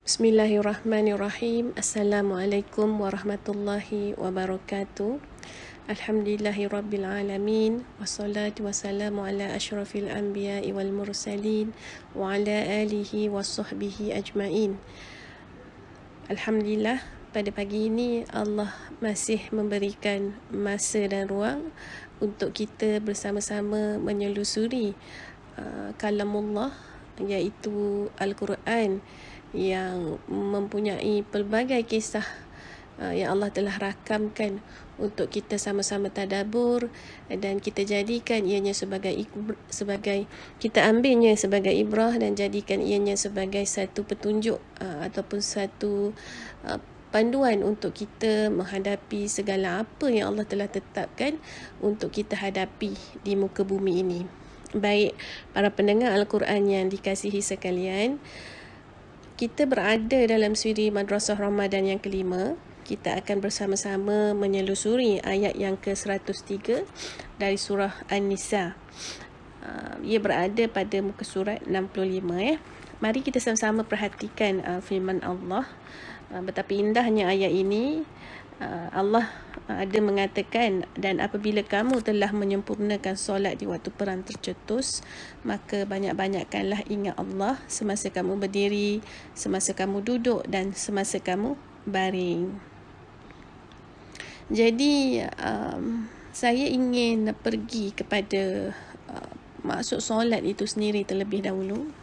Bismillahirrahmanirrahim. Assalamualaikum warahmatullahi wabarakatuh. Alhamdulillahirabbil alamin. Wassalatu wassalamu ala asyrafil anbiya'i wal mursalin wa ala alihi washabbihi ajmain. Alhamdulillah, pada pagi ini Allah masih memberikan masa dan ruang untuk kita bersama-sama menyelusuri kalamullah, iaitu Al-Quran, yang mempunyai pelbagai kisah yang Allah telah rakamkan untuk kita sama-sama tadabbur, dan kita jadikan ianya sebagai kita ambilnya sebagai ibrah dan jadikan ianya sebagai satu petunjuk ataupun satu panduan untuk kita menghadapi segala apa yang Allah telah tetapkan untuk kita hadapi di muka bumi ini. Baik, para pendengar Al-Quran yang dikasihi sekalian, kita berada dalam siri Madrasah Ramadan yang kelima. Kita akan bersama-sama menyelusuri ayat yang ke-103 dari surah An-Nisa. Ia berada pada muka surat 65. Mari kita sama-sama perhatikan firman Allah. Betapa indahnya ayat ini. Allah ada mengatakan, dan apabila kamu telah menyempurnakan solat di waktu perang tercetus, maka banyak-banyakkanlah ingat Allah semasa kamu berdiri, semasa kamu duduk dan semasa kamu baring. Jadi saya ingin pergi kepada maksud solat itu sendiri terlebih dahulu.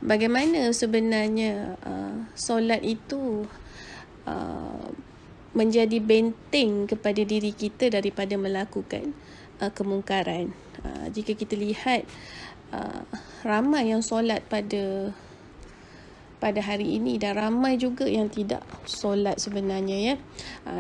Bagaimana sebenarnya solat itu menjadi benteng kepada diri kita daripada melakukan kemungkaran. Jika kita lihat ramai yang solat pada hari ini, dan ramai juga yang tidak solat sebenarnya, ya.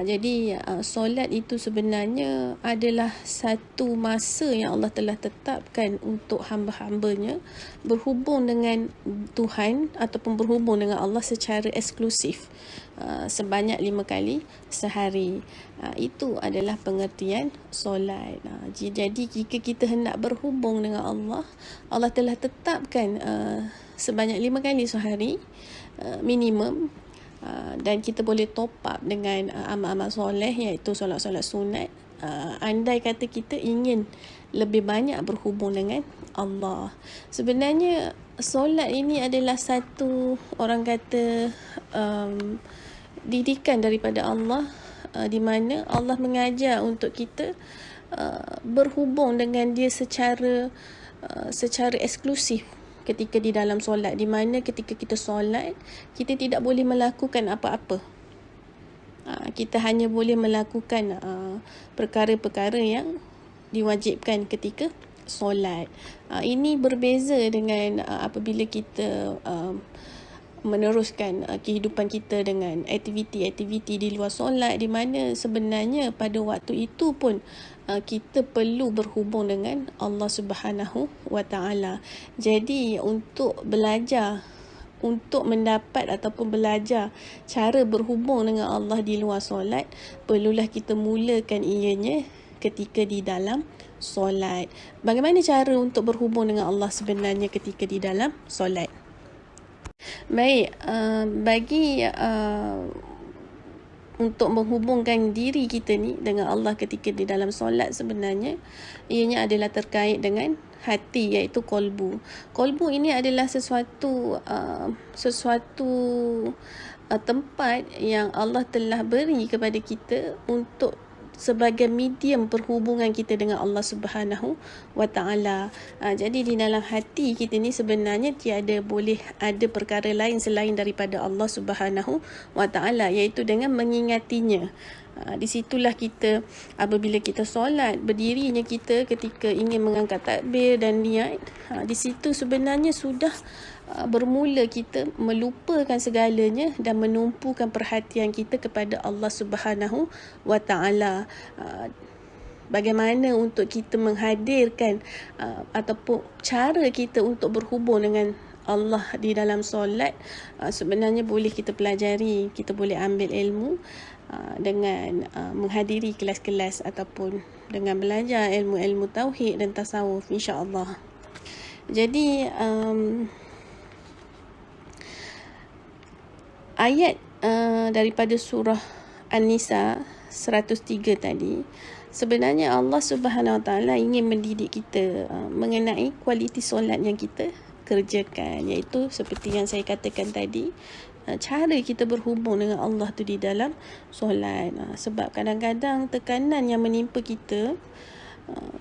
Jadi solat itu sebenarnya adalah satu masa yang Allah telah tetapkan untuk hamba-hambanya berhubung dengan Tuhan ataupun berhubung dengan Allah secara eksklusif, sebanyak 5 kali sehari. Itu adalah pengertian solat. Jadi jika kita hendak berhubung dengan Allah, Allah telah tetapkan sebanyak 5 kali sehari minimum, dan kita boleh top up dengan amal-amal soleh, iaitu solat-solat sunat. Andai kata kita ingin lebih banyak berhubung dengan Allah. Sebenarnya solat ini adalah satu, orang kata, didikan daripada Allah, di mana Allah mengajar untuk kita berhubung dengan Dia secara eksklusif ketika di dalam solat, di mana ketika kita solat, kita tidak boleh melakukan apa-apa. Kita hanya boleh melakukan perkara-perkara yang diwajibkan ketika solat. Ini berbeza dengan apabila kita meneruskan kehidupan kita dengan aktiviti-aktiviti di luar solat, di mana sebenarnya pada waktu itu pun kita perlu berhubung dengan Allah Subhanahu wa Ta'ala. Jadi untuk belajar, untuk mendapat ataupun belajar cara berhubung dengan Allah di luar solat, perlulah kita mulakan ianya ketika di dalam solat. Bagaimana cara untuk berhubung dengan Allah sebenarnya ketika di dalam solat? Baik, bagi untuk menghubungkan diri kita ni dengan Allah ketika di dalam solat, sebenarnya ianya adalah terkait dengan hati, iaitu kolbu. Kolbu ini adalah sesuatu tempat yang Allah telah beri kepada kita untuk sebagai medium perhubungan kita dengan Allah Subhanahu wa Ta'ala. Jadi di dalam hati kita ni sebenarnya tiada boleh ada perkara lain selain daripada Allah Subhanahu wa Ta'ala, iaitu dengan mengingatinya. Di situlah kita, apabila kita solat, berdirinya kita ketika ingin mengangkat takbir dan niat, di situ sebenarnya sudah bermula kita melupakan segalanya dan menumpukan perhatian kita kepada Allah Subhanahu wa Ta'ala. Bagaimana untuk kita menghadirkan ataupun cara kita untuk berhubung dengan Allah di dalam solat, sebenarnya boleh kita pelajari, kita boleh ambil ilmu dengan menghadiri kelas-kelas ataupun dengan belajar ilmu-ilmu tauhid dan tasawuf, insya-Allah. Jadi, jadi jika kita lihat ramai yang solat pada hari ini, ramai yang yang tidak solat sebenarnya. Jadi untuk belajar, untuk menghadiri kelas-kelas ataupun dengan belajar ilmu tauhid dan tasawuf, insya-Allah. Jadi, jadi jika kita lihat ramai yang solat pada hari ini, ramai yang tidak solat sebenarnya. Jadi untuk belajar, untuk menghadiri kelas-kelas ataupun dengan belajar ilmu tauhid dan tasawuf, insya-Allah. Jadi ayat daripada surah An-Nisa 103 tadi, sebenarnya Allah Subhanahu Wa Taala ingin mendidik kita mengenai kualiti solat yang kita kerjakan, iaitu seperti yang saya katakan tadi, cara kita berhubung dengan Allah tu di dalam solat. Sebab kadang-kadang tekanan yang menimpa kita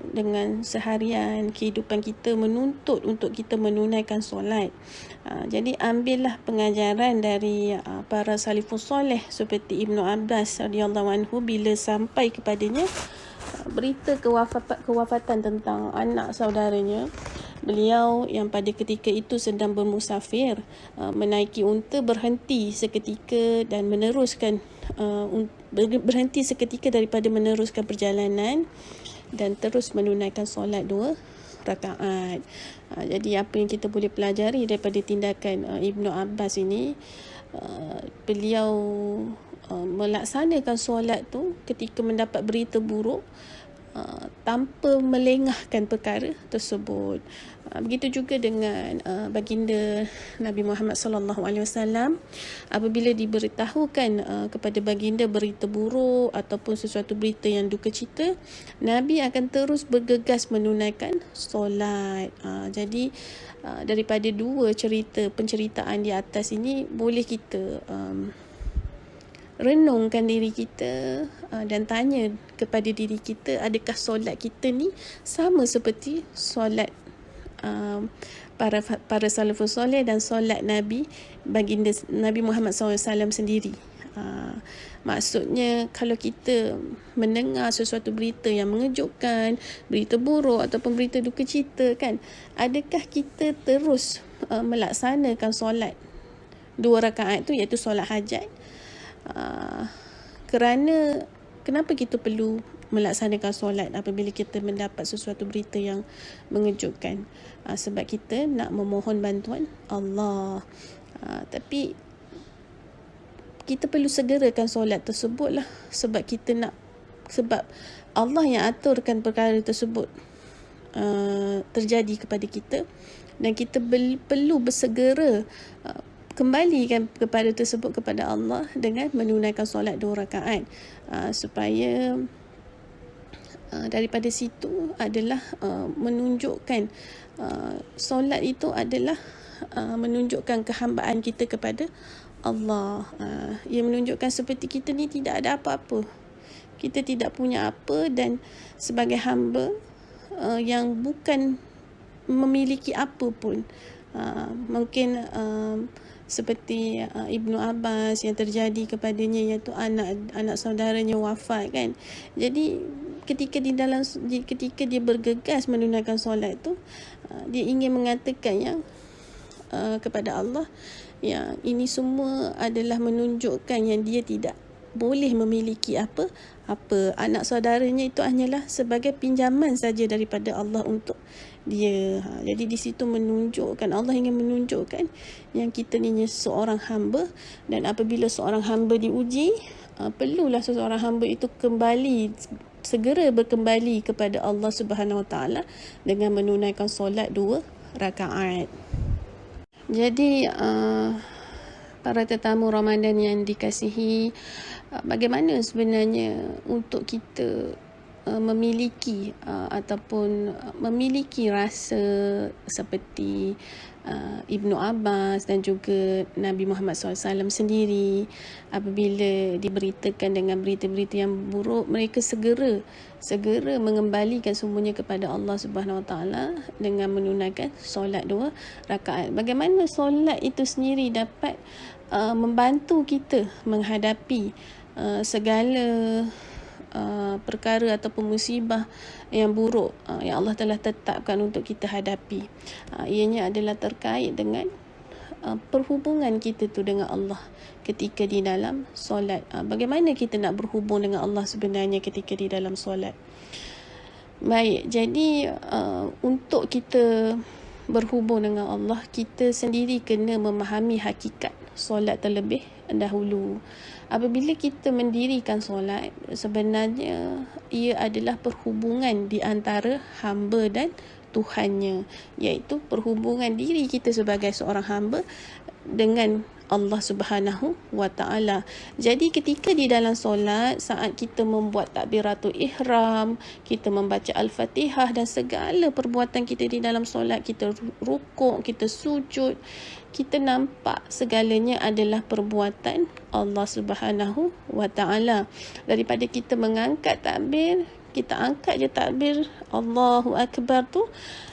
dengan seharian kehidupan kita menuntut untuk kita menunaikan solat. Jadi ambillah pengajaran dari para salafus soleh seperti Ibnu Abbas radhiyallahu anhu bila sampai kepadanya berita kewafatan tentang anak saudaranya. Beliau yang pada ketika itu sedang bermusafir, menaiki unta, berhenti seketika daripada meneruskan perjalanan dan terus menunaikan solat 2 rakaat. Jadi apa yang kita boleh pelajari daripada tindakan Ibnu Abbas ini, beliau melaksanakan solat tu ketika mendapat berita buruk, tanpa melengahkan perkara tersebut. Begitu juga dengan baginda Nabi Muhammad sallallahu alaihi wasallam, apabila diberitahukan kepada baginda berita buruk ataupun sesuatu berita yang duka cita, Nabi akan terus bergegas menunaikan solat. Jadi daripada dua penceritaan di atas ini, boleh kita renungkan diri kita dan tanya kepada diri kita, adakah solat kita ni sama seperti solat para salafus soleh dan solat baginda Nabi Muhammad SAW sendiri. Maksudnya, kalau kita mendengar sesuatu berita yang mengejutkan, berita buruk ataupun berita duka cita kan, adakah kita terus melaksanakan solat 2 rakaat tu, iaitu solat hajat? Kenapa kita perlu melaksanakan solat apabila kita mendapat sesuatu berita yang mengejutkan? Sebab kita nak memohon bantuan Allah. Tapi kita perlu segerakan solat tersebut lah, sebab Allah yang aturkan perkara tersebut terjadi kepada kita, dan kita perlu bersegera kembalikan kepada Allah dengan menunaikan solat 2 rakaat, supaya daripada situ adalah menunjukkan solat itu adalah menunjukkan kehambaan kita kepada Allah. Ia menunjukkan seperti kita ni tidak ada apa-apa, kita tidak punya apa, dan sebagai hamba yang bukan memiliki apa pun, mungkin seperti Ibnu Abbas yang terjadi kepadanya, iaitu anak saudaranya wafat kan. Jadi ketika dia bergegas menunaikan solat tu, dia ingin mengatakan yang kepada Allah, yang ini semua adalah menunjukkan yang dia tidak boleh memiliki apa-apa. Anak saudaranya itu hanyalah sebagai pinjaman saja daripada Allah untuk dia. Jadi di situ Allah ingin menunjukkan yang kita ni seorang hamba, dan apabila seorang hamba diuji, perlulah seorang hamba itu segera berkembali kepada Allah Subhanahu Wa Taala dengan menunaikan solat 2 rakaat. Jadi para tetamu Ramadan yang dikasihi, bagaimana sebenarnya untuk kita memiliki ataupun memiliki rasa seperti Ibnu Abbas dan juga Nabi Muhammad SAW sendiri, apabila diberitakan dengan berita-berita yang buruk, mereka segera mengembalikan semuanya kepada Allah Subhanahu Wa Taala dengan menunaikan solat 2 rakaat. Bagaimana solat itu sendiri dapat membantu kita menghadapi segala perkara ataupun musibah yang buruk yang Allah telah tetapkan untuk kita hadapi. Ianya adalah terkait dengan perhubungan kita tu dengan Allah ketika di dalam solat. Bagaimana kita nak berhubung dengan Allah sebenarnya ketika di dalam solat? Baik, jadi untuk kita berhubung dengan Allah, kita sendiri kena memahami hakikat solat terlebih dahulu. Apabila kita mendirikan solat, sebenarnya ia adalah perhubungan di antara hamba dan Tuhannya, iaitu perhubungan diri kita sebagai seorang hamba dengan Allah Subhanahu wa Ta'ala. Jadi ketika di dalam solat, saat kita membuat takbiratul ihram, kita membaca Al-Fatihah dan segala perbuatan kita di dalam solat, kita rukuk, kita sujud, kita nampak segalanya adalah perbuatan Allah Subhanahu wa Ta'ala. Daripada kita mengangkat takbir, kita angkat je takbir Allahu Akbar tu,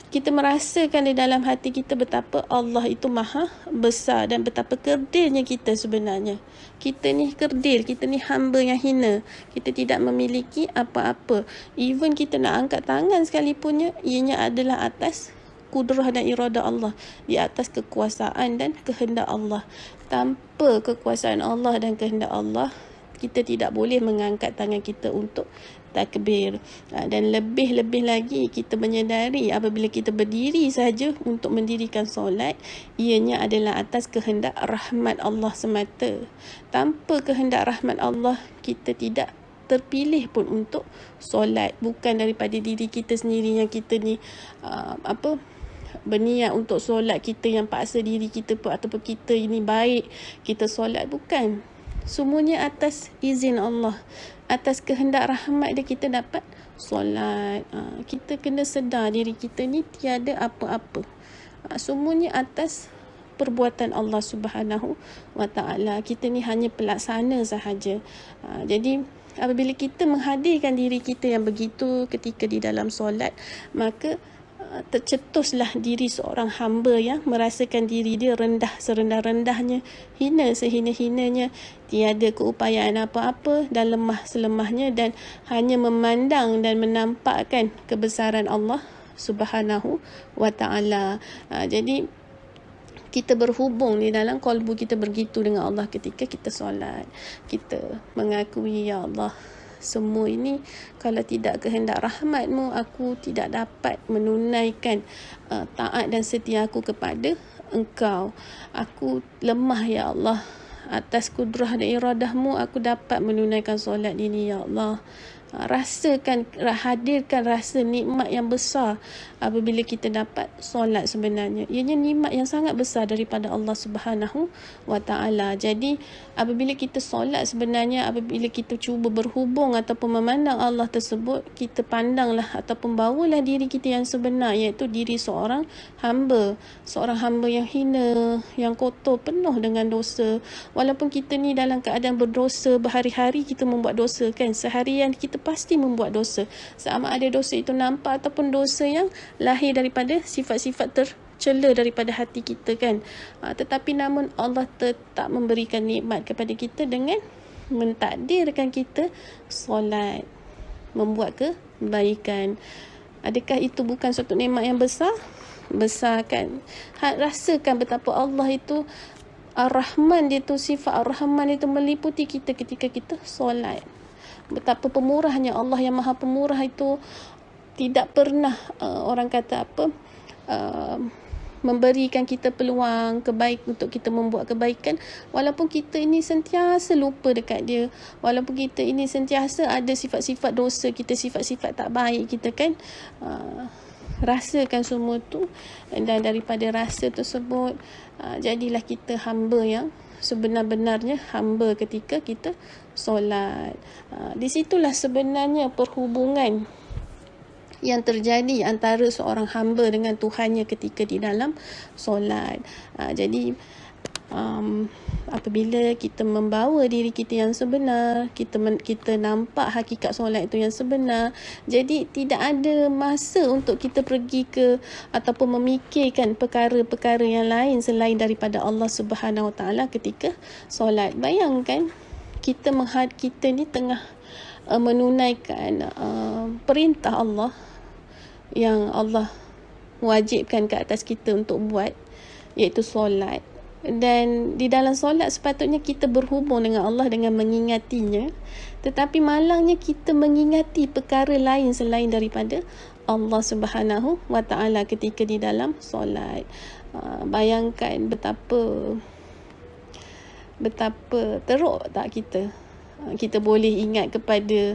kita merasakan di dalam hati kita betapa Allah itu maha besar dan betapa kerdilnya kita sebenarnya. Kita ni kerdil, kita ni hamba yang hina. Kita tidak memiliki apa-apa. Even kita nak angkat tangan sekalipunnya, ianya adalah atas kudrah dan irada Allah, di atas kekuasaan dan kehendak Allah. Tanpa kekuasaan Allah dan kehendak Allah, kita tidak boleh mengangkat tangan kita untuk takbir. Dan lebih-lebih lagi kita menyedari apabila kita berdiri saja untuk mendirikan solat, ianya adalah atas kehendak rahmat Allah semata. Tanpa kehendak rahmat Allah, kita tidak terpilih pun untuk solat. Bukan daripada diri kita sendiri yang kita ni berniat untuk solat, kita yang paksa diri kita pun, ataupun kita ini baik kita solat. Bukan. Semuanya atas izin Allah, atas kehendak rahmat dia kita dapat solat. Kita kena sedar diri kita ni tiada apa-apa. Semuanya atas perbuatan Allah Subhanahu wa Ta'ala. Kita ni hanya pelaksana sahaja. Jadi apabila kita menghadirkan diri kita yang begitu ketika di dalam solat, maka tercetuslah diri seorang hamba yang merasakan diri dia rendah serendah-rendahnya, hina sehina-hinanya, tiada keupayaan apa-apa dan lemah selemahnya, dan hanya memandang dan menampakkan kebesaran Allah Subhanahu wa Ta'ala. Jadi kita berhubung di dalam kalbu kita begitu dengan Allah ketika kita solat. Kita mengakui, ya Allah, semua ini kalau tidak kehendak rahmat-Mu, aku tidak dapat menunaikan taat dan setia aku kepada Engkau. Aku lemah, ya Allah. Atas kudrah dan iradah-Mu, aku dapat menunaikan solat ini, ya Allah. Hadirkan rasa nikmat yang besar apabila kita dapat solat sebenarnya. Ianya nikmat yang sangat besar daripada Allah Subhanahu wa Ta'ala. Jadi apabila kita solat sebenarnya, apabila kita cuba berhubung ataupun memandang Allah tersebut, kita pandanglah ataupun bawalah diri kita yang sebenar, iaitu diri seorang hamba yang hina, yang kotor, penuh dengan dosa. Walaupun kita ni dalam keadaan berdosa, berhari-hari kita membuat dosa kan, seharian kita pasti membuat dosa, sama ada dosa itu nampak ataupun dosa yang lahir daripada sifat-sifat tercela daripada hati kita kan. Tetapi namun Allah tetap memberikan nikmat kepada kita dengan mentakdirkan kita solat, membuat kebaikan. Adakah itu bukan suatu nikmat yang besar? Besar kan? Rasakan betapa Allah itu Ar-Rahman, dia tu sifat Ar-Rahman itu meliputi kita ketika kita solat. Betapa pemurahnya Allah yang maha pemurah itu, tidak pernah orang kata memberikan kita peluang untuk kita membuat kebaikan, walaupun kita ini sentiasa lupa dekat dia, walaupun kita ini sentiasa ada sifat-sifat dosa kita, sifat-sifat tak baik kita kan. Rasakan semua tu, dan daripada rasa tersebut jadilah kita hamba yang sebenar-benarnya hamba ketika kita solat. Di situlah sebenarnya perhubungan yang terjadi antara seorang hamba dengan Tuhannya ketika di dalam solat. Jadi apabila kita membawa diri kita yang sebenar, kita nampak hakikat solat itu yang sebenar, jadi tidak ada masa untuk kita pergi ke ataupun memikirkan perkara-perkara yang lain selain daripada Allah Subhanahu Wa Taala ketika solat. Bayangkan kita ni tengah menunaikan perintah Allah yang Allah wajibkan ke atas kita untuk buat, iaitu solat. Dan di dalam solat sepatutnya kita berhubung dengan Allah dengan mengingatinya, tetapi malangnya kita mengingati perkara lain selain daripada Allah Subhanahu Wa Taala ketika di dalam solat. Bayangkan betapa teruk tak kita Kita boleh ingat kepada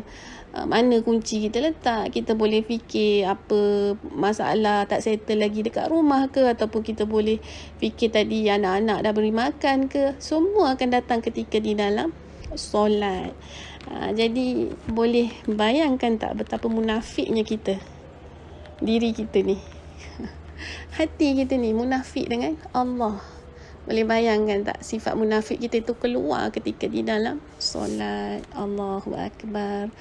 mana kunci kita letak. Kita boleh fikir apa masalah tak settle lagi dekat rumah ke, ataupun kita boleh fikir tadi anak-anak dah beri makan ke. Semua akan datang ketika di dalam solat. Jadi boleh bayangkan tak betapa munafiknya kita, diri kita ni, hati kita ni munafik dengan Allah. Boleh bayangkan tak sifat munafik kita itu keluar ketika di dalam solat. Allahu Akbar.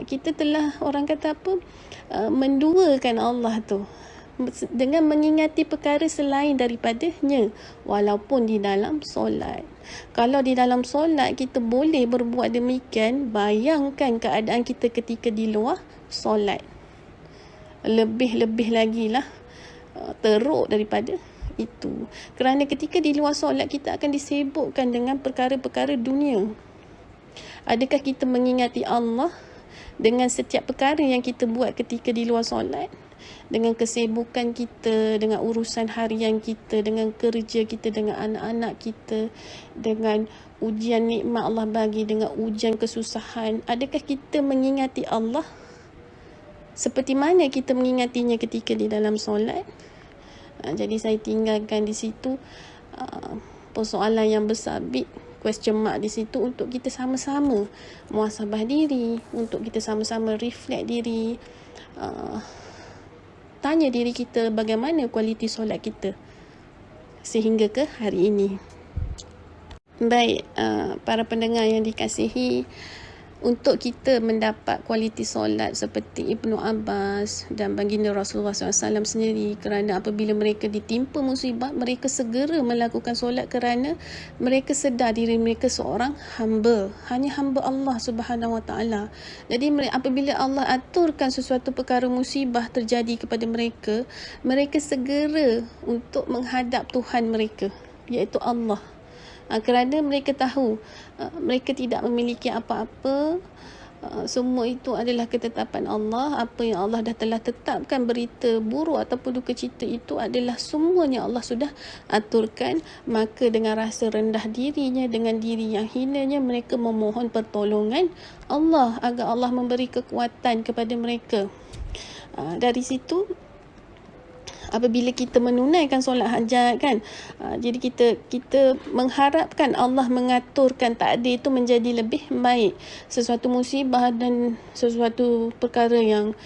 Kita telah, orang kata apa, menduakan Allah tu dengan mengingati perkara selain daripadanya walaupun di dalam solat. Kalau di dalam solat kita boleh berbuat demikian, bayangkan keadaan kita ketika di luar solat. Lebih-lebih lagi lah teruk daripada itu. Kerana ketika di luar solat kita akan disibukkan dengan perkara-perkara dunia. Adakah kita mengingati Allah dengan setiap perkara yang kita buat ketika di luar solat? Dengan kesibukan kita, dengan urusan harian kita, dengan kerja kita, dengan anak-anak kita, dengan ujian nikmat Allah bagi, dengan ujian kesusahan. Adakah kita mengingati Allah seperti mana kita mengingatinya ketika di dalam solat? Jadi saya tinggalkan di situ persoalan yang besar, big question mark di situ, untuk kita sama-sama muhasabah diri, untuk kita sama-sama reflect diri, tanya diri kita bagaimana kualiti solat kita sehingga ke hari ini. Baik, para pendengar yang dikasihi, untuk kita mendapat kualiti solat seperti Ibnu Abbas dan baginda Rasulullah SAW sendiri, kerana apabila mereka ditimpa musibah, mereka segera melakukan solat kerana mereka sedar diri mereka seorang hamba, hanya hamba Allah Subhanahu Wa Taala. Jadi apabila Allah aturkan sesuatu perkara musibah terjadi kepada mereka, mereka segera untuk menghadap Tuhan mereka, iaitu Allah. Kerana mereka tahu mereka tidak memiliki apa-apa, semua itu adalah ketetapan Allah. Apa yang Allah dah telah tetapkan, berita buruk ataupun duka cita, itu adalah semuanya Allah sudah aturkan. Maka dengan rasa rendah dirinya, dengan diri yang hinanya, mereka memohon pertolongan Allah agar Allah memberi kekuatan kepada mereka. Dari situ, apabila kita menunaikan solat hajat kan, jadi kita mengharapkan Allah mengaturkan takdir itu menjadi lebih baik. Sesuatu musibah dan sesuatu perkara yang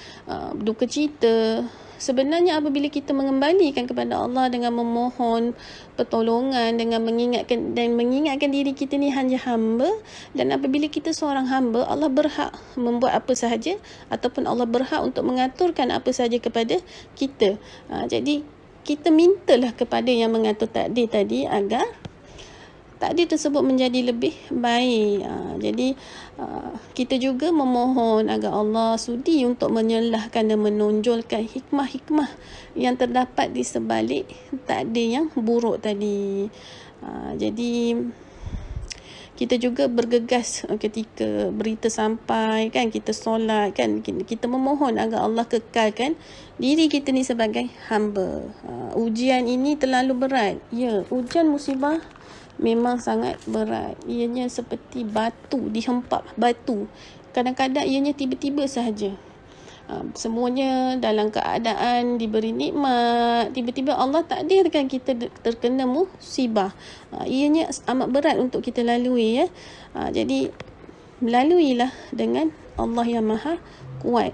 duka cita, sebenarnya apabila kita mengembalikan kepada Allah dengan memohon pertolongan, dengan mengingatkan diri kita ni hanya hamba, dan apabila kita seorang hamba, Allah berhak membuat apa sahaja ataupun Allah berhak untuk mengaturkan apa sahaja kepada kita. Jadi kita mintalah kepada yang mengatur takdir tadi agar takdir tersebut menjadi lebih baik. Jadi kita juga memohon agar Allah sudi untuk menyelahkan dan menonjolkan hikmah-hikmah yang terdapat di sebalik takdir yang buruk tadi. Jadi kita juga bergegas ketika berita sampai kan, kita solat kan, kita memohon agar Allah kekalkan diri kita ni sebagai hamba. Ujian ini terlalu berat. Ya, ujian musibah memang sangat berat. Ianya seperti batu, dihempap batu. Kadang-kadang ianya tiba-tiba sahaja. Semuanya dalam keadaan diberi nikmat, tiba-tiba Allah takdirkan kita terkena musibah. Ianya amat berat untuk kita lalui ya. Jadi laluilah dengan Allah yang Maha Kuat,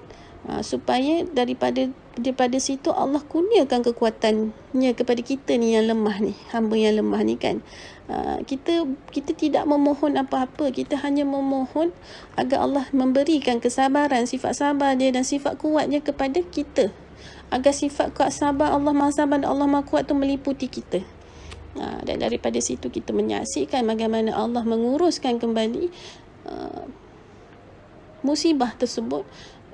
supaya daripada situ Allah kurniakan kekuatannya kepada kita ni yang lemah ni, hamba yang lemah ni kan. Kita tidak memohon apa-apa, kita hanya memohon agar Allah memberikan kesabaran, sifat sabar dia dan sifat kuatnya kepada kita, agar sifat kuat sabar Allah Maha Sabar dan Allah Maha Kuat tu meliputi kita. Dan daripada situ kita menyaksikan bagaimana Allah menguruskan kembali musibah tersebut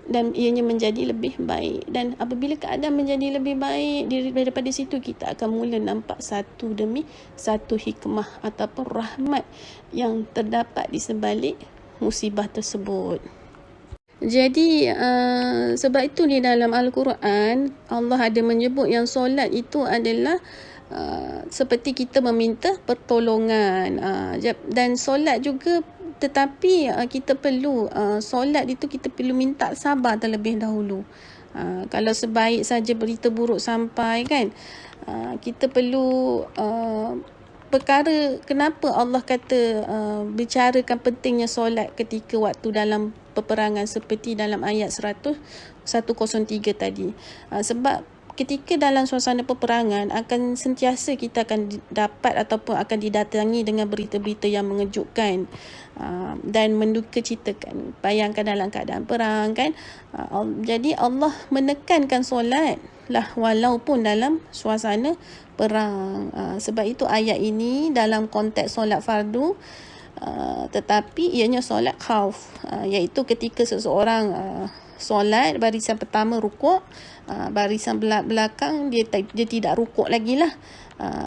dan ianya menjadi lebih baik. Dan apabila keadaan menjadi lebih baik, daripada situ kita akan mula nampak satu demi satu hikmah ataupun rahmat yang terdapat di sebalik musibah tersebut. Jadi sebab itu di dalam Al-Quran Allah ada menyebut yang solat itu adalah seperti kita meminta pertolongan, dan solat juga tetapi kita perlu solat itu kita perlu minta sabar terlebih dahulu. Kalau sebaik saja berita buruk sampai kan, kita perlu perkara kenapa Allah kata bicarakan pentingnya solat ketika waktu dalam peperangan seperti dalam ayat 103 tadi. Sebab ketika dalam suasana peperangan akan sentiasa kita akan dapat ataupun akan didatangi dengan berita-berita yang mengejutkan dan mendukacitakan. Bayangkan dalam keadaan perang kan. Jadi Allah menekankan solat lah walaupun dalam suasana perang. Sebab itu ayat ini dalam konteks solat fardu, tetapi ianya solat khauf, iaitu ketika seseorang solat barisan pertama rukuk, barisan belakang dia tidak rukuk lagi lah.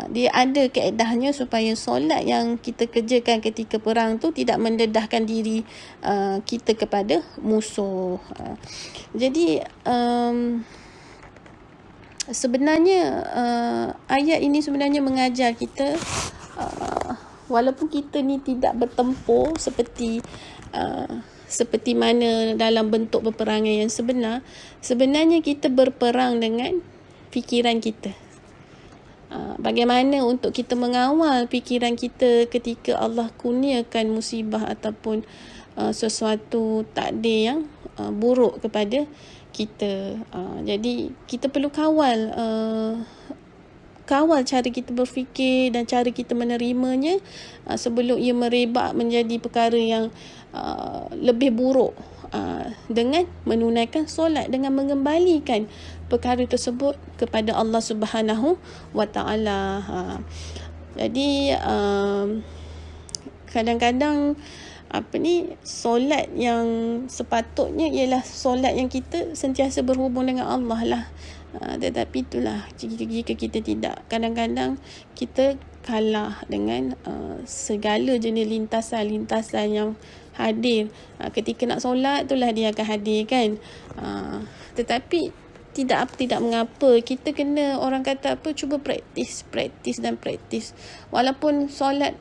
Dia ada kaedahnya supaya solat yang kita kerjakan ketika perang tu tidak mendedahkan diri kita kepada musuh. Jadi sebenarnya ayat ini sebenarnya mengajar kita, walaupun kita ni tidak bertempur seperti mana dalam bentuk peperangan yang sebenarnya kita berperang dengan fikiran kita. Bagaimana untuk kita mengawal fikiran kita ketika Allah kurniakan musibah ataupun sesuatu takdir yang buruk kepada kita. Jadi kita perlu kawal cara kita berfikir dan cara kita menerimanya sebelum ia merebak menjadi perkara yang lebih buruk, dengan menunaikan solat, dengan mengembalikan perkara tersebut kepada Allah Subhanahu wa Ta'ala. Jadi kadang-kadang solat yang sepatutnya ialah solat yang kita sentiasa berhubung dengan Allah lah. Tetapi itulah jika kita tidak, kadang-kadang kita kalah dengan segala jenis lintasan-lintasan yang hadir. Ketika nak solat itulah dia akan hadir kan. Tetapi tidak mengapa, kita kena, orang kata cuba praktis. Walaupun solat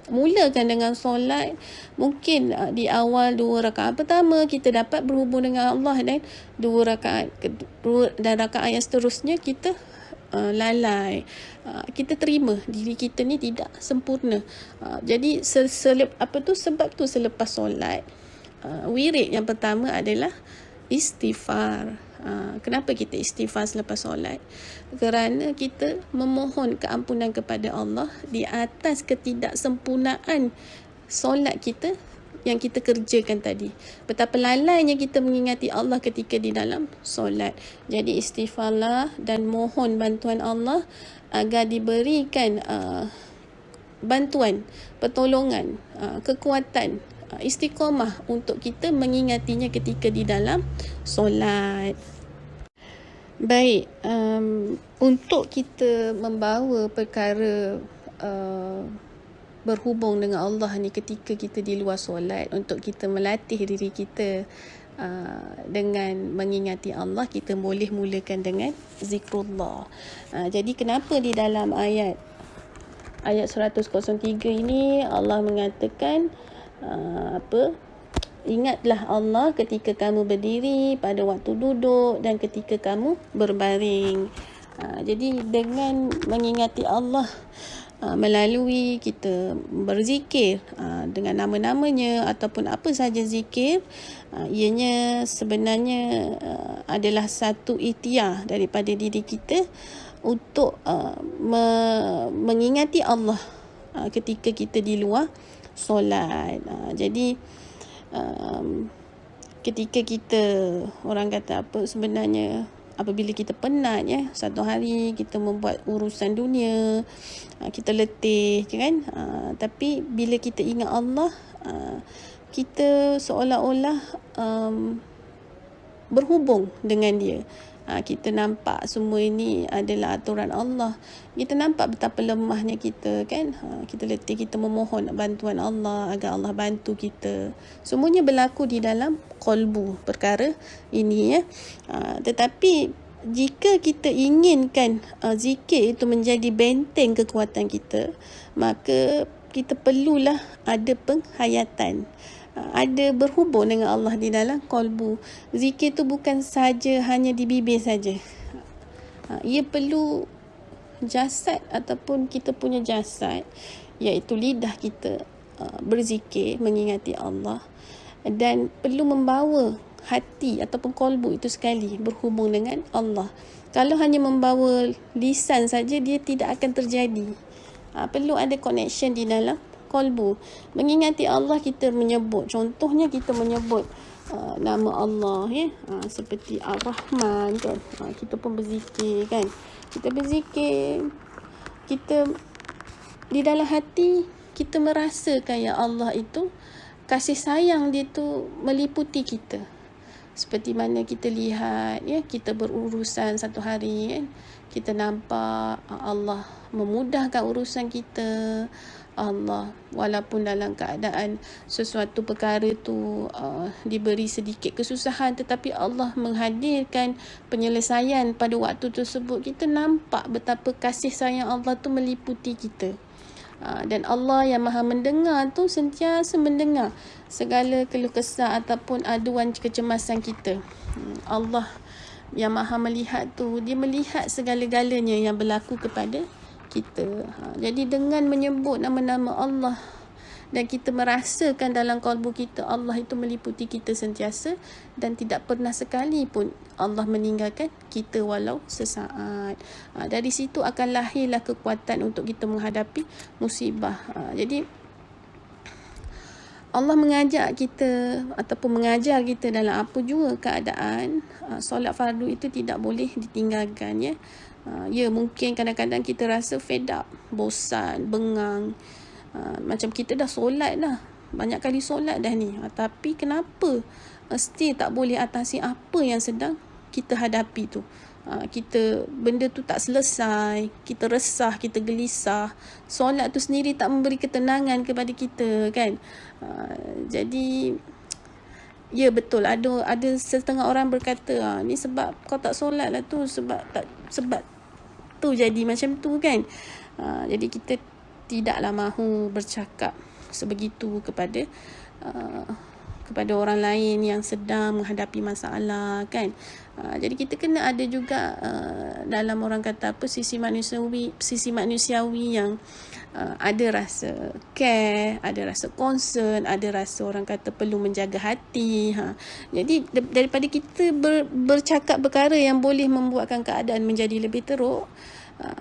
mulakan dengan solat, mungkin di awal 2 rakaat pertama kita dapat berhubung dengan Allah, dan 2 rakaat dan rakaat yang seterusnya kita lalai. Kita terima diri kita ni tidak sempurna. Jadi sebab tu selepas solat, wirid yang pertama adalah istighfar. Kenapa kita istighfar selepas solat? Kerana kita memohon keampunan kepada Allah di atas ketidaksempurnaan solat kita yang kita kerjakan tadi. Betapa lalainya kita mengingati Allah ketika di dalam solat. Jadi istighfarlah dan mohon bantuan Allah agar diberikan bantuan, pertolongan, kekuatan, istiqamah untuk kita mengingatinya ketika di dalam solat. Baik, untuk kita membawa perkara berhubung dengan Allah ni ketika kita di luar solat, untuk kita melatih diri kita dengan mengingati Allah, kita boleh mulakan dengan zikrullah. Jadi kenapa di dalam ayat 103 ini Allah mengatakan ingatlah Allah ketika kamu berdiri, pada waktu duduk dan ketika kamu berbaring. Jadi dengan mengingati Allah melalui kita berzikir dengan nama-namanya ataupun apa sahaja zikir, ianya sebenarnya adalah satu ikhtiar daripada diri kita untuk mengingati Allah ketika kita di luar solat. Jadi ketika kita, orang kata sebenarnya apabila kita penat satu hari kita membuat urusan dunia, kita letih kan, tapi bila kita ingat Allah, kita seolah-olah berhubung dengan dia. Kita nampak semua ini adalah aturan Allah. Kita nampak betapa lemahnya kita kan. Kita letih, kita memohon bantuan Allah agar Allah bantu kita. Semuanya berlaku di dalam qalbu perkara ini tetapi jika kita inginkan zikir itu menjadi benteng kekuatan kita, maka kita perlulah ada penghayatan, ada berhubung dengan Allah di dalam qalbu. Zikir tu bukan saja hanya di bibir saja. Ia perlu jasad ataupun kita punya jasad, iaitu lidah kita berzikir, mengingati Allah, dan perlu membawa hati ataupun qalbu itu sekali berhubung dengan Allah. Kalau hanya membawa lisan saja, dia tidak akan terjadi. Perlu ada connection di dalam qalbu. Mengingati Allah, kita menyebut, contohnya kita menyebut nama Allah, ya. Seperti Ar-Rahman kan. Kita pun berzikir kan. Kita berzikir, kita di dalam hati kita merasakan ya Allah itu, kasih sayang dia tu meliputi kita. Seperti mana kita lihat, ya, kita berurusan satu hari kan, kita nampak Allah memudahkan urusan kita. Allah, walaupun dalam keadaan sesuatu perkara tu diberi sedikit kesusahan, tetapi Allah menghadirkan penyelesaian pada waktu tersebut. Kita nampak betapa kasih sayang Allah tu meliputi kita. Dan Allah yang maha mendengar tu sentiasa mendengar segala keluh kesah ataupun aduan kecemasan kita. Allah yang maha melihat tu, dia melihat segala-galanya yang berlaku kepada kita. Jadi dengan menyebut nama-nama Allah dan kita merasakan dalam kalbu kita Allah itu meliputi kita sentiasa, dan tidak pernah sekali pun Allah meninggalkan kita walau sesaat. Dari situ akan lahirlah kekuatan untuk kita menghadapi musibah. Jadi Allah mengajak kita ataupun mengajar kita dalam apa jua keadaan, solat fardu itu tidak boleh ditinggalkan, ya. Ya, mungkin kadang-kadang kita rasa fed up, bosan, bengang. Macam kita dah solat dah, banyak kali solat dah ni. Tapi kenapa still tak boleh atasi apa yang sedang kita hadapi tu? Kita, benda tu tak selesai, kita resah, kita gelisah. Solat tu sendiri tak memberi ketenangan kepada kita kan. Jadi ya, betul, ada setengah orang berkata ni sebab kau tak solat lah tu, sebab tu jadi macam tu kan. Jadi kita tidaklah mahu bercakap sebegitu kepada orang lain yang sedang menghadapi masalah kan. Jadi kita kena ada juga dalam orang kata apa, sisi manusiawi yang ada rasa care, ada rasa concern, ada rasa orang kata perlu menjaga hati. Jadi daripada kita bercakap perkara yang boleh membuatkan keadaan menjadi lebih teruk,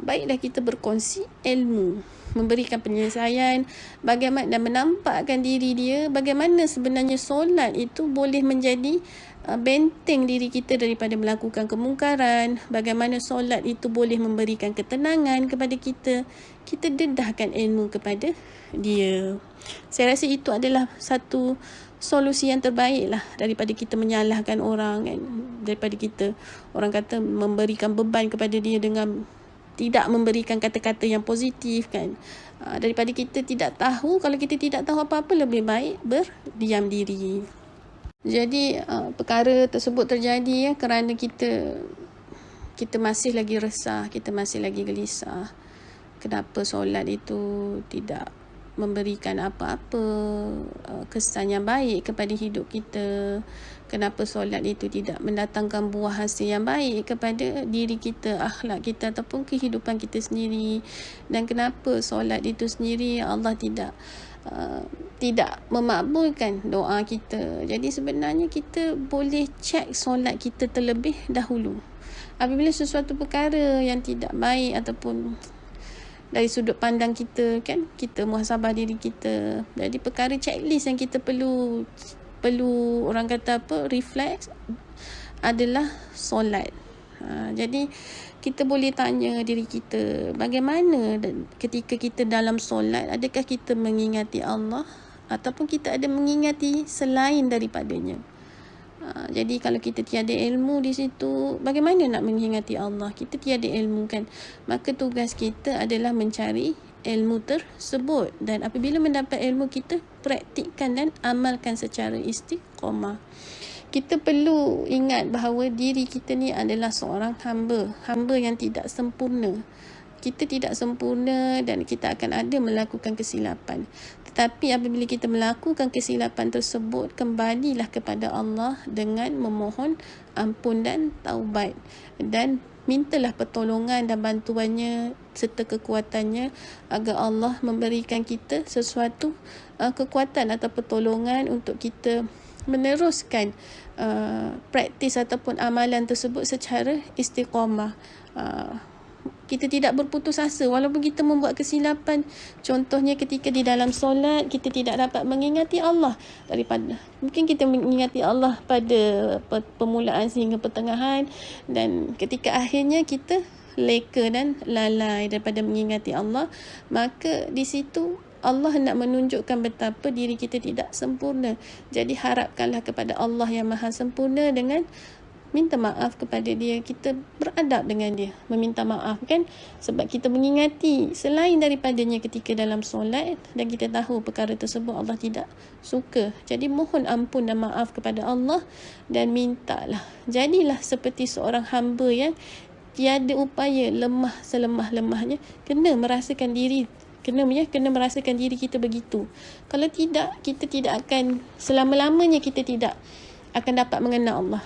baiklah kita berkongsi ilmu, memberikan penyelesaian bagaimana dan menampakkan diri dia bagaimana sebenarnya solat itu boleh menjadi benteng diri kita daripada melakukan kemungkaran, bagaimana solat itu boleh memberikan ketenangan kepada kita. Kita dedahkan ilmu kepada dia. Saya rasa itu adalah satu solusi yang terbaik lah, daripada kita menyalahkan orang kan, daripada kita orang kata memberikan beban kepada dia dengan tidak memberikan kata-kata yang positif kan. Daripada kita tidak tahu, kalau kita tidak tahu apa-apa, lebih baik berdiam diri. Jadi perkara tersebut terjadi kerana kita masih lagi resah, kita masih lagi gelisah. Kenapa solat itu tidak memberikan apa-apa kesan yang baik kepada hidup kita? Kenapa solat itu tidak mendatangkan buah hasil yang baik kepada diri kita, akhlak kita ataupun kehidupan kita sendiri? Dan kenapa solat itu sendiri Allah tidak memakbulkan doa kita? Jadi sebenarnya kita boleh cek solat kita terlebih dahulu. Apabila sesuatu perkara yang tidak baik ataupun dari sudut pandang kita kan, kita muhasabah diri kita. Jadi perkara checklist yang kita perlu orang kata apa, reflect adalah solat. Jadi kita boleh tanya diri kita, bagaimana ketika kita dalam solat, adakah kita mengingati Allah ataupun kita ada mengingati selain daripadanya? Jadi kalau kita tiada ilmu di situ, bagaimana nak mengingati Allah? Kita tiada ilmu kan. Maka tugas kita adalah mencari ilmu tersebut, dan apabila mendapat ilmu, kita praktikkan dan amalkan secara istiqamah. Kita perlu ingat bahawa diri kita ni adalah seorang hamba yang tidak sempurna. kita tidak sempurna dan kita akan ada melakukan kesilapan. Tetapi apabila kita melakukan kesilapan tersebut, kembalilah kepada Allah dengan memohon ampun dan taubat, dan mintalah pertolongan dan bantuannya serta kekuatannya agar Allah memberikan kita sesuatu kekuatan atau pertolongan untuk kita meneruskan praktis ataupun amalan tersebut secara istiqamah. Kita tidak berputus asa walaupun kita membuat kesilapan. Contohnya ketika di dalam solat kita tidak dapat mengingati Allah, daripada mungkin kita mengingati Allah pada permulaan sehingga pertengahan, dan ketika akhirnya kita leka dan lalai daripada mengingati Allah, maka di situ Allah nak menunjukkan betapa diri kita tidak sempurna. Jadi harapkanlah kepada Allah yang maha sempurna dengan minta maaf kepada dia. Kita beradab dengan dia, meminta maaf kan, sebab kita mengingati selain daripadanya ketika dalam solat dan kita tahu perkara tersebut Allah tidak suka. Jadi mohon ampun dan maaf kepada Allah dan mintalah, jadilah seperti seorang hamba yang tiada upaya, lemah selemah-lemahnya, kena merasakan diri kita begitu. Kalau tidak, kita tidak akan selama-lamanya, kita tidak akan dapat mengenal Allah.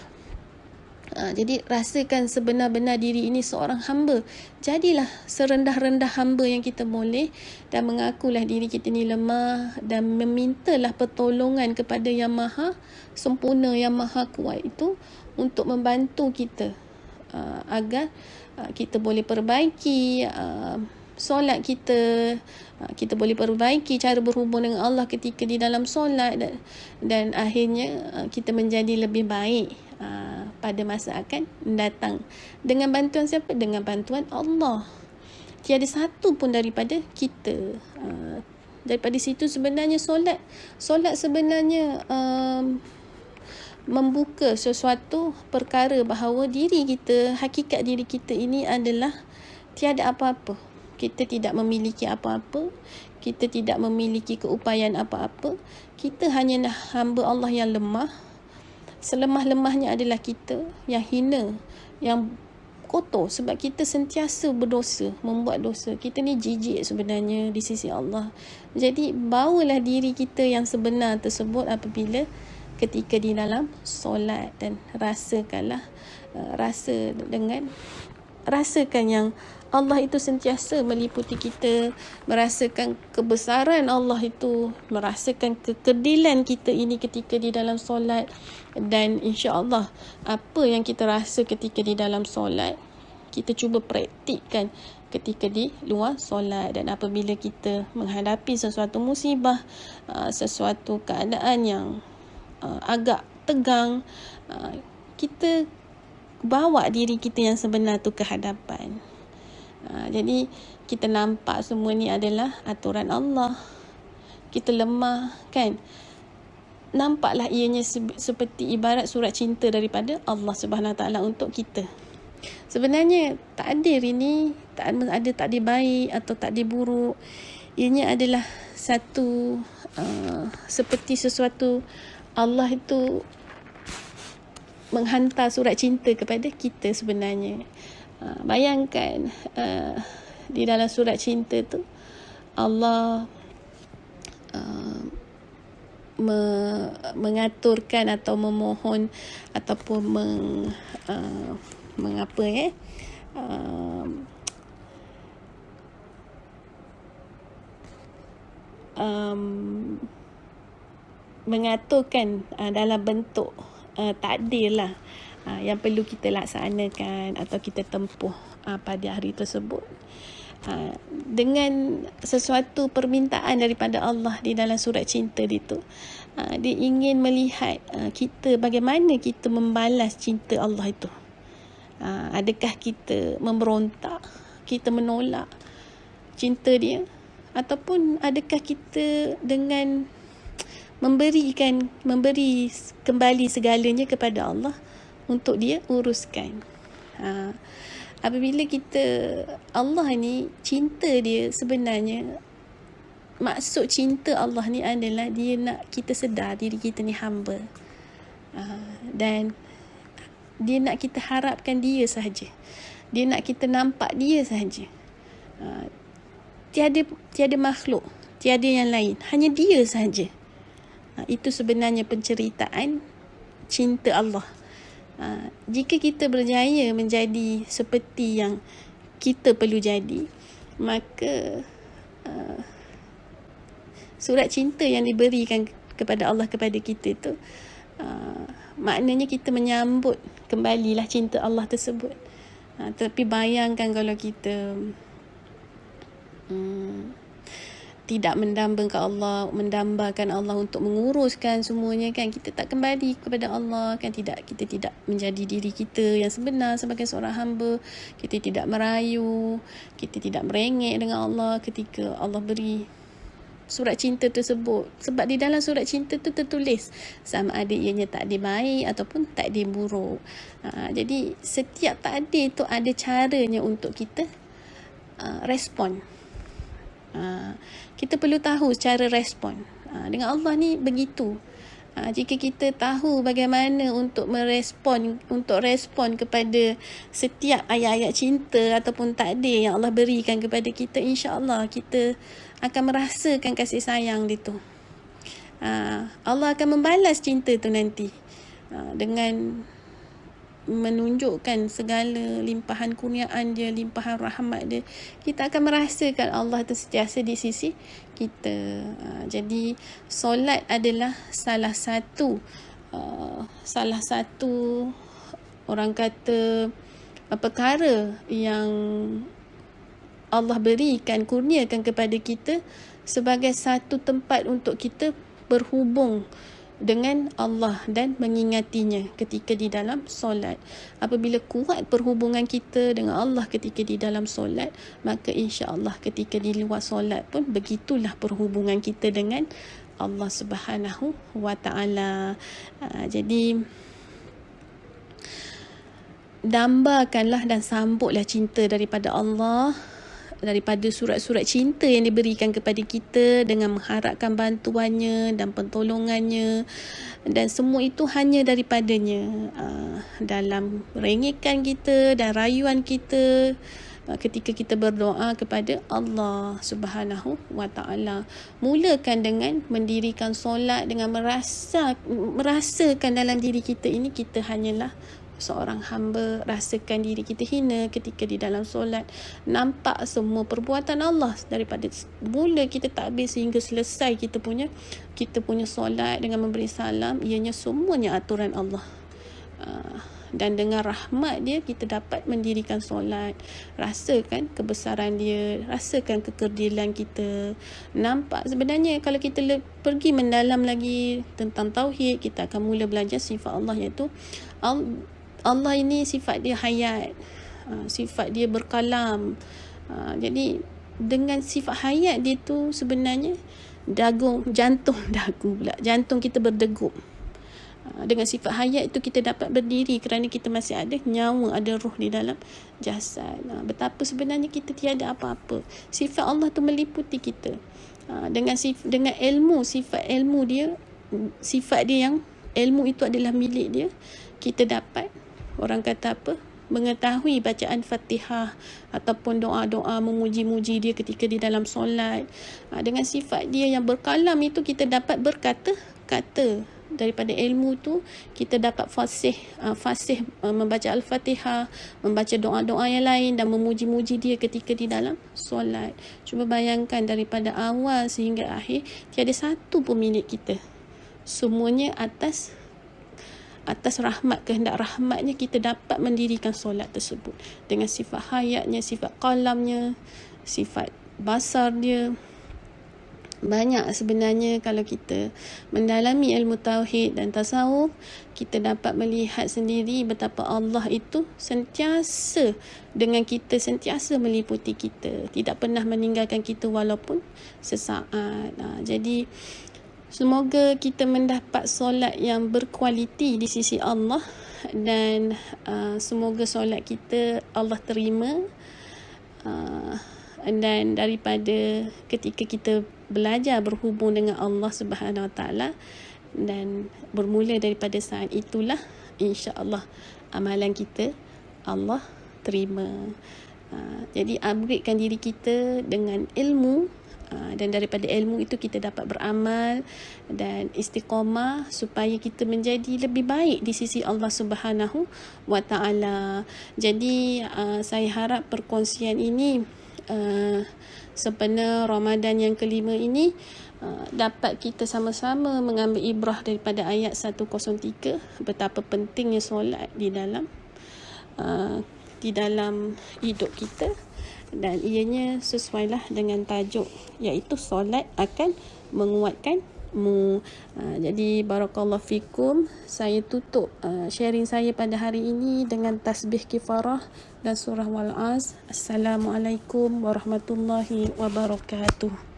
Jadi rasakan sebenar-benar diri ini seorang hamba. Jadilah serendah-rendah hamba yang kita boleh, dan mengakulah diri kita ni lemah, dan memintalah pertolongan kepada yang maha sempurna, yang maha kuat itu untuk membantu kita agar kita boleh perbaiki solat kita, kita boleh perbaiki cara berhubung dengan Allah ketika di dalam solat, dan akhirnya kita menjadi lebih baik pada masa akan datang. Dengan bantuan siapa? Dengan bantuan Allah. Tiada satu pun daripada kita. Daripada situ sebenarnya solat sebenarnya membuka sesuatu perkara bahawa diri kita, hakikat diri kita ini adalah tiada apa-apa. Kita tidak memiliki apa-apa, kita tidak memiliki keupayaan apa-apa. Kita hanyalah hamba Allah yang lemah. Selemah-lemahnya adalah kita yang hina, yang kotor, sebab kita sentiasa berdosa, membuat dosa. Kita ni jijik sebenarnya di sisi Allah. Jadi bawalah diri kita yang sebenar tersebut apabila ketika di dalam solat, dan rasakanlah rasakan yang Allah itu sentiasa meliputi kita, merasakan kebesaran Allah itu, merasakan kekerdilan kita ini ketika di dalam solat. Dan insya-Allah apa yang kita rasa ketika di dalam solat, kita cuba praktikkan ketika di luar solat. Dan apabila kita menghadapi sesuatu musibah, sesuatu keadaan yang agak tegang, kita bawa diri kita yang sebenar tu ke hadapan. Jadi kita nampak semua ni adalah aturan Allah. Kita lemah kan, nampaklah ianya seperti ibarat surat cinta daripada Allah Subhanahu Taala untuk kita. Sebenarnya takdir ini tak ada takdir baik atau takdir buruk. Ianya adalah satu seperti sesuatu Allah itu menghantar surat cinta kepada kita sebenarnya. Bayangkan di dalam surat cinta tu Allah mengaturkan atau memohon ataupun mengaturkan dalam bentuk takdir lah, yang perlu kita laksanakan atau kita tempuh pada hari tersebut, dengan sesuatu permintaan daripada Allah di dalam surat cinta itu. Dia ingin melihat kita, bagaimana kita membalas cinta Allah itu. Adakah kita memberontak, kita menolak cinta dia, ataupun adakah kita dengan memberi kembali segalanya kepada Allah untuk dia uruskan. Apabila kita, Allah ni cinta dia sebenarnya, maksud cinta Allah ni adalah dia nak kita sedar diri kita ni hamba, dan dia nak kita harapkan dia sahaja, dia nak kita nampak dia sahaja. Tiada makhluk, tiada yang lain, hanya dia sahaja. Itu sebenarnya penceritaan cinta Allah. Jika kita berjaya menjadi seperti yang kita perlu jadi, maka surat cinta yang diberikan kepada Allah kepada kita itu, maknanya kita menyambut kembalilah cinta Allah tersebut. Tapi bayangkan kalau kita tidak mendambakan Allah untuk menguruskan semuanya, kan, kita tak kembali kepada Allah, kan, kita tidak menjadi diri kita yang sebenar sebagai seorang hamba. Kita tidak merayu, kita tidak merengek dengan Allah ketika Allah beri surat cinta tersebut. Sebab di dalam surat cinta tu tertulis sama ada ianya takdir baik ataupun takdir buruk. Jadi setiap takdir tu ada caranya untuk kita respon. Kita perlu tahu cara respon. Dengan Allah ni begitu. Jika kita tahu bagaimana untuk respon kepada setiap ayat-ayat cinta ataupun takdir yang Allah berikan kepada kita, insya-Allah kita akan merasakan kasih sayang itu. Allah akan membalas cinta tu nanti dengan menunjukkan segala limpahan kurniaan dia, limpahan rahmat dia. Kita akan merasakan Allah itu sentiasa di sisi kita. Jadi solat adalah salah satu orang kata perkara yang Allah berikan, kurniakan kepada kita sebagai satu tempat untuk kita berhubung dengan Allah dan mengingatinya ketika di dalam solat. Apabila kuat perhubungan kita dengan Allah ketika di dalam solat, maka insya-Allah ketika di luar solat pun begitulah perhubungan kita dengan Allah Subhanahu wa taala. Jadi dambakanlah dan sambutlah cinta daripada Allah, daripada surat-surat cinta yang diberikan kepada kita dengan mengharapkan bantuannya dan pertolongannya, dan semua itu hanya daripadanya. Dalam rengekan kita dan rayuan kita ketika kita berdoa kepada Allah Subhanahu wa taala, mulakan dengan mendirikan solat, dengan merasakan dalam diri kita ini kita hanyalah seorang hamba, rasakan diri kita hina ketika di dalam solat, nampak semua perbuatan Allah daripada mula kita takbir sehingga selesai kita punya solat dengan memberi salam, ianya semuanya aturan Allah. Dan dengan rahmat dia kita dapat mendirikan solat, rasakan kebesaran dia, rasakan kekerdilan kita. Nampak sebenarnya kalau kita pergi mendalam lagi tentang tauhid, kita akan mula belajar sifat Allah, iaitu Allah ini sifat dia hayat, sifat dia berkalam. Jadi dengan sifat hayat dia tu sebenarnya jantung kita berdegup. Dengan sifat hayat itu kita dapat berdiri kerana kita masih ada nyawa, ada roh di dalam jasad. Betapa sebenarnya kita tiada apa-apa. Sifat Allah tu meliputi kita. Dengan sifat ilmu dia, sifat dia yang ilmu itu adalah milik dia, kita dapat, orang kata apa, mengetahui bacaan Fatihah ataupun doa-doa memuji-muji dia ketika di dalam solat. Dengan sifat dia yang berkalam itu kita dapat berkata-kata. Daripada ilmu tu kita dapat fasih membaca Al-Fatihah, membaca doa-doa yang lain dan memuji-muji dia ketika di dalam solat. Cuba bayangkan daripada awal sehingga akhir tiada satu pun milik kita. Semuanya atas rahmat, kehendak rahmatnya kita dapat mendirikan solat tersebut dengan sifat hayatnya, sifat qalamnya, sifat basar dia. Banyak sebenarnya kalau kita mendalami ilmu tauhid dan tasawuf, kita dapat melihat sendiri betapa Allah itu sentiasa dengan kita, sentiasa meliputi kita, tidak pernah meninggalkan kita walaupun sesaat. Jadi semoga kita mendapat solat yang berkualiti di sisi Allah, dan semoga solat kita Allah terima. Dan daripada ketika kita belajar berhubung dengan Allah Subhanahu Wa Taala, dan bermula daripada saat itulah insya-Allah amalan kita Allah terima. Jadi upgradekan diri kita dengan ilmu, dan daripada ilmu itu kita dapat beramal dan istiqamah supaya kita menjadi lebih baik di sisi Allah Subhanahu wa Ta'ala. Jadi saya harap perkongsian ini sempena Ramadan yang kelima ini dapat kita sama-sama mengambil ibrah daripada ayat 103, betapa pentingnya solat di dalam hidup kita, dan ianya sesuailah dengan tajuk, iaitu solat akan menguatkanmu. Jadi barakallahu fikum. Saya tutup sharing saya pada hari ini dengan tasbih kifarah dan surah Wal-As. Assalamualaikum warahmatullahi wabarakatuh.